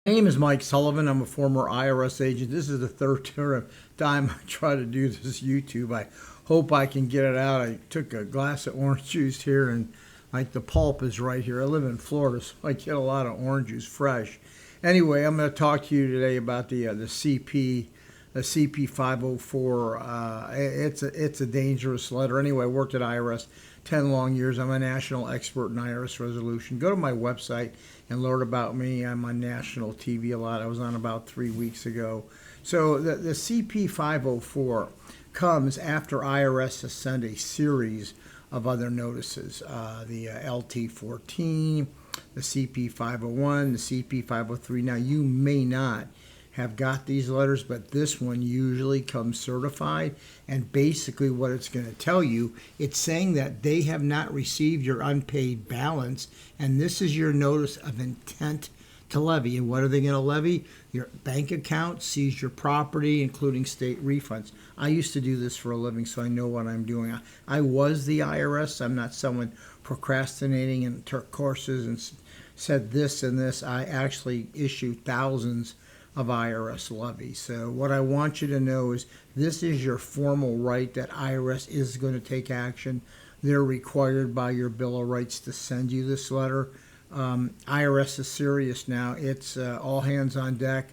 My name is Mike Sullivan. I'm a former IRS agent. This is the third time I try to do this YouTube. I hope I can get it out. I took a glass of orange juice here, and like the pulp is right here. I live in Florida, so I get a lot of orange juice fresh. Anyway, I'm going to talk to you today about the CP504. It's a dangerous letter. Anyway, I worked at IRS 10 long years. I'm a national expert in IRS resolution. Go to my website and learn about me. I'm on national TV a lot. I was on about 3 weeks ago. So the CP504 comes after IRS has sent a series of other notices. The LT14, the CP501, the CP503. Now, you may not have got these letters, but this one usually comes certified, and basically what it's going to tell you, it's saying that they have not received your unpaid balance, and this is your notice of intent to levy. And what are they going to levy? Your bank account, seize your property, including state refunds. I used to do this for a living, so I know what I'm doing. I was the IRS. I'm not someone procrastinating and took courses and said this and this. I actually issued thousands of IRS levies. So what I want you to know is this is your formal right that IRS is going to take action. They're required by your Bill of Rights to send you this letter. IRS is serious now. It's all hands on deck.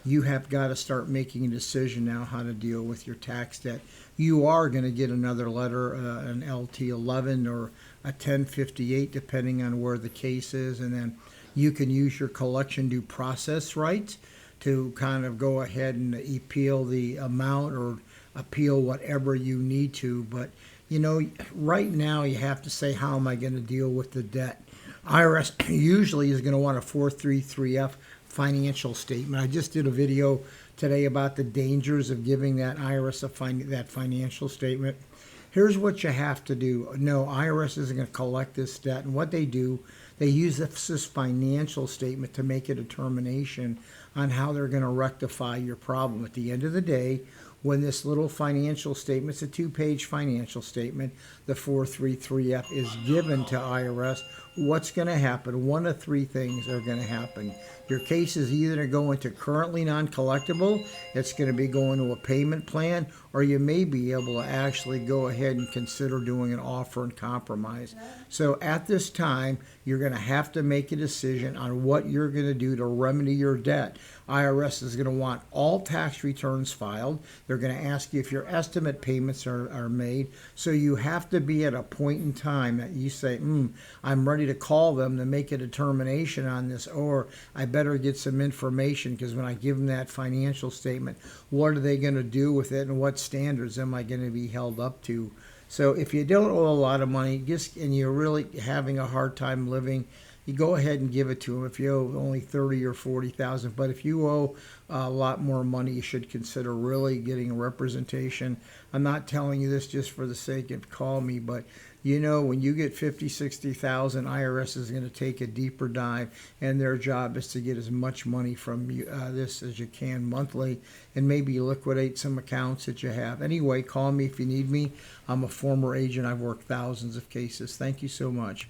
You have got to start making a decision now how to deal with your tax debt. You are going to get another letter, an LT11 or a 1058, depending on where the case is, and then you can use your collection due process rights to kind of go ahead and appeal the amount or appeal whatever you need to. But, you know, right now you have to say, how am I going to deal with the debt? IRS usually is going to want a 433F financial statement. I just did a video today about the dangers of giving that IRS that financial statement. Here's what you have to do. No, IRS isn't going to collect this debt. And what they do, they use this financial statement to make a determination on how they're going to rectify your problem. At the end of the day, when this little financial statement, it's a 2-page financial statement, the 433F is given to IRS, what's going to happen? One of three things are going to happen. Your case is either going to go into currently non-collectible, it's going to be going to a payment plan, or you may be able to actually go ahead and consider doing an offer and compromise. So at this time, you're going to have to make a decision on what you're going to do to remedy your debt. IRS is going to want all tax returns filed. They're going to ask you if your estimate payments are made. So you have to be at a point in time that you say, I'm ready to call them to make a determination on this, or I better get some information, because when I give them that financial statement, what are they going to do with it, and what standards am I going to be held up to? So if you don't owe a lot of money, and you're really having a hard time living, you go ahead and give it to them if you owe only $30,000 or $40,000. But if you owe a lot more money, you should consider really getting a representation. I'm not telling you this just for the sake of call me, but you know, when you get 50, 60,000, IRS is going to take a deeper dive, and their job is to get as much money from you, this as you can monthly, and maybe liquidate some accounts that you have. Anyway, call me if you need me. I'm a former agent. I've worked thousands of cases. Thank you so much.